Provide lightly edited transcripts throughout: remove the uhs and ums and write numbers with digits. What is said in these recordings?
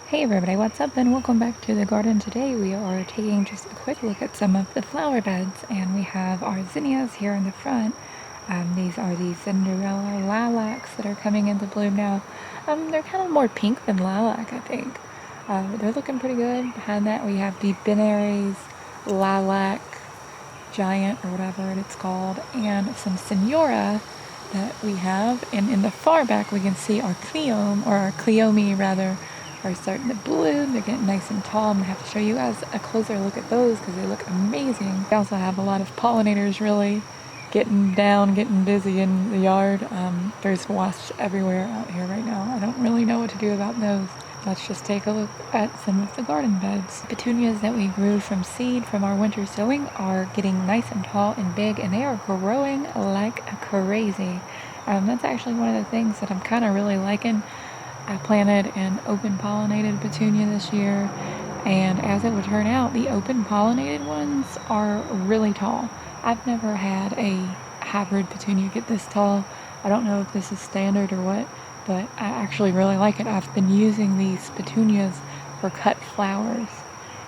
Hey everybody, what's up and welcome back to the garden. Today we are taking just a quick look at some of the flower beds, and we have our zinnias here in the front. These are the Cinderella lilacs that are coming into bloom now. They're kind of more pink than lilac, I think. They're looking pretty good. Behind that we have the Benares lilac giant or whatever it's called, and some Senora that we have. And in the far back we can see our Cleome, or our Cleome rather, are starting to bloom. They're getting nice and tall. I'm gonna have to show you guys a closer look at those because they look amazing. We also have a lot of pollinators really getting down, getting busy in the yard. There's wasps everywhere out here right now. I don't really know what to do about those. Let's just take a look at some of the garden beds. Petunias that we grew from seed from our winter sowing are getting nice and tall and big, and they are growing like crazy. That's actually one of the things that I'm kind of really liking. I planted an open pollinated petunia this year, and as it would turn out, the open pollinated ones are really tall. I've never had a hybrid petunia get this tall. I don't know if this is standard or what, but I actually really like it. I've been using these petunias for cut flowers,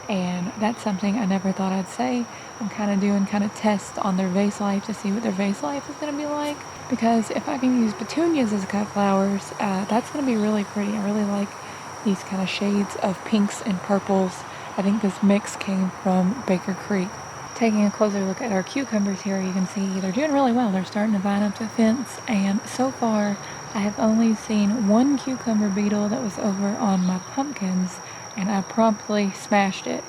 and that's something I never thought I'd say. I'm kind of doing tests on their vase life to see what their vase life is going to be like, because if I can use petunias as cut flowers, that's going to be really pretty. I really like these kind of shades of pinks and purples. I think this mix came from Baker Creek. Taking a closer look at our cucumbers here, you can see they're doing really well. They're starting to vine up the fence, and so far I have only seen one cucumber beetle that was over on my pumpkins, and I promptly smashed it.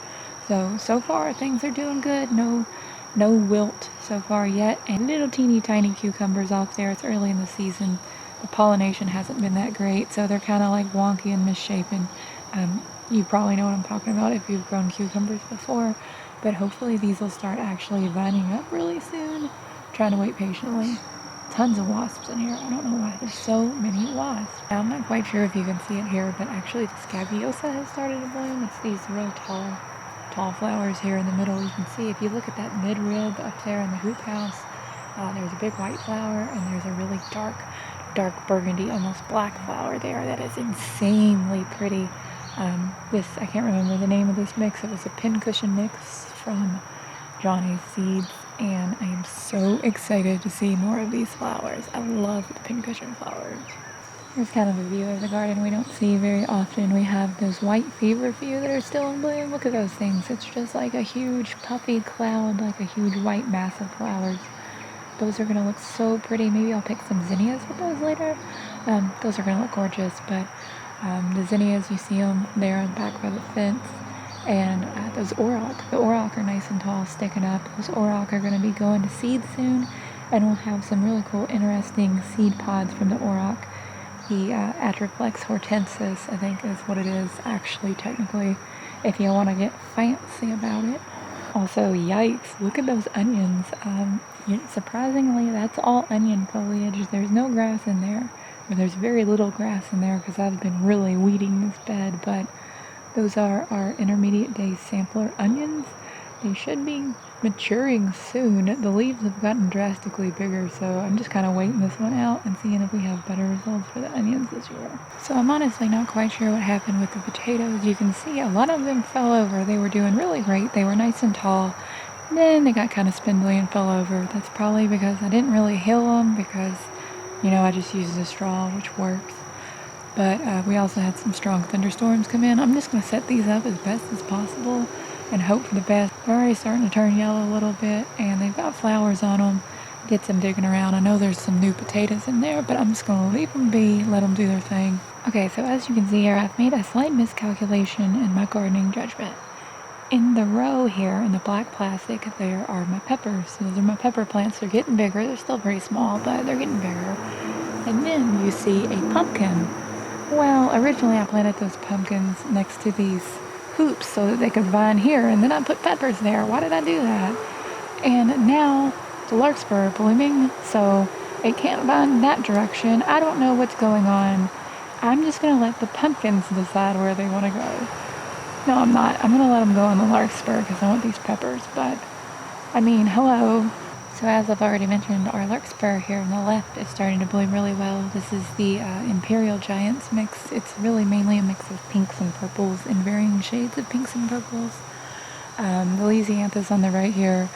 So far things are doing good. No wilt so far yet, and little teeny tiny cucumbers off there. It's early in the season. The pollination hasn't been that great, so they're kind of like wonky and misshapen. You probably know what I'm talking about if you've grown cucumbers before, but hopefully these will start actually vining up really soon. I'm trying to wait patiently. Tons of wasps in here. I don't know why there's so many wasps. Now, I'm not quite sure if you can see it here, but actually the scabiosa has started to bloom. It's these real tall flowers here in the middle. You can see if you look at that midrib up there in the hoop house, there's a big white flower, and there's a really dark burgundy, almost black flower there that is insanely pretty. I can't remember the name of this mix. It was a pincushion mix from Johnny's Seeds, and I am so excited to see more of these flowers. I love the pincushion flowers. Here's kind of a view of the garden we don't see very often. We have those white feverfew that are still in bloom. Look at those things. It's just like a huge puffy cloud, like a huge white mass of flowers. Those are going to look so pretty. Maybe I'll pick some zinnias with those later. Those are going to look gorgeous, but the zinnias, you see them there on the back by the fence. And those auroch. The auroch are nice and tall, sticking up. Those auroch are going to be going to seed soon, and we'll have some really cool, interesting seed pods from the auroch. The Atriplex hortensis, I think is what it is actually technically, if you want to get fancy about it. Also, yikes, look at those onions. Surprisingly, that's all onion foliage. There's no grass in there, or there's very little grass in there because I've been really weeding this bed, but those are our intermediate day sampler onions. They should be maturing soon. The leaves have gotten drastically bigger, so I'm just kind of waiting this one out and seeing if we have better results for the onions this year. So I'm honestly not quite sure what happened with the potatoes. You can see a lot of them fell over. They were doing really great. They were nice and tall. Then they got kind of spindly and fell over. That's probably because I didn't really hill them because, I just used a straw, which works. But we also had some strong thunderstorms come in. I'm just going to set these up as best as possible and hope for the best. They're already starting to turn yellow a little bit, and they've got flowers on them. Get some digging around. I know there's some new potatoes in there, but I'm just going to leave them be, let them do their thing. Okay, so as you can see here, I've made a slight miscalculation in my gardening judgment. In the row here, in the black plastic, there are my peppers. So those are my pepper plants. They're getting bigger. They're still pretty small, but they're getting bigger. And then you see a pumpkin. Well, originally I planted those pumpkins next to these hoops so that they could vine here, and then I put peppers there. Why did I do that? And now the larkspur are blooming, so it can't vine that direction. I don't know what's going on. I'm just going to let the pumpkins decide where they want to go. No, I'm not. I'm going to let them go on the larkspur because I want these peppers, but hello. So as I've already mentioned, our Larkspur here on the left is starting to bloom really well. This is the Imperial Giants mix. It's really mainly a mix of pinks and purples. purples and varying shades of pinks and purples. The Lysianthus on the right here,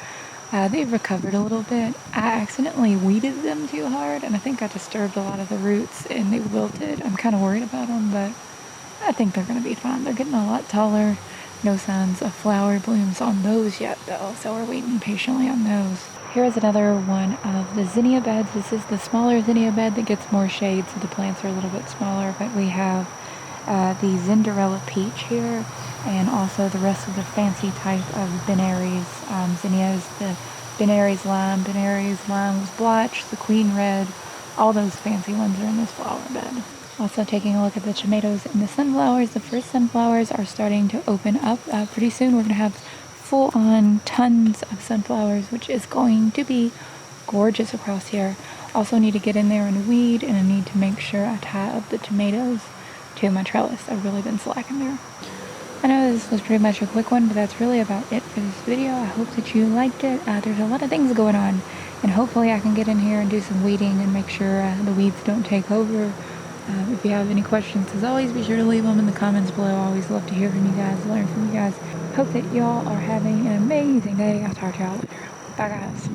they've recovered a little bit. I accidentally weeded them too hard, and I think I disturbed a lot of the roots and they wilted. I'm kind of worried about them, but I think they're going to be fine. They're getting a lot taller. No signs of flower blooms on those yet, though, so we're waiting patiently on those. Here's another one of the Zinnia Beds. This is the smaller Zinnia bed that gets more shade, so the plants are a little bit smaller, but we have the Cinderella Peach here, and also the rest of the fancy type of Benaries zinnias, the Benaries Lime was blotched, the Queen Red, all those fancy ones are in this flower bed. Also taking a look at the tomatoes and the sunflowers. The first sunflowers are starting to open up. Pretty soon we're going to have full-on tons of sunflowers, which is going to be gorgeous across here. Also need to get in there and weed, and I need to make sure I tie up the tomatoes to my trellis. I've really been slacking there. I know this was pretty much a quick one, but that's really about it for this video. I hope that you liked it. There's a lot of things going on, and hopefully I can get in here and do some weeding and make sure the weeds don't take over. If you have any questions, as always, be sure to leave them in the comments below. I always love to hear from you guys, learn from you guys. Hope that y'all are having an amazing day. I'll talk to y'all later. Bye, guys.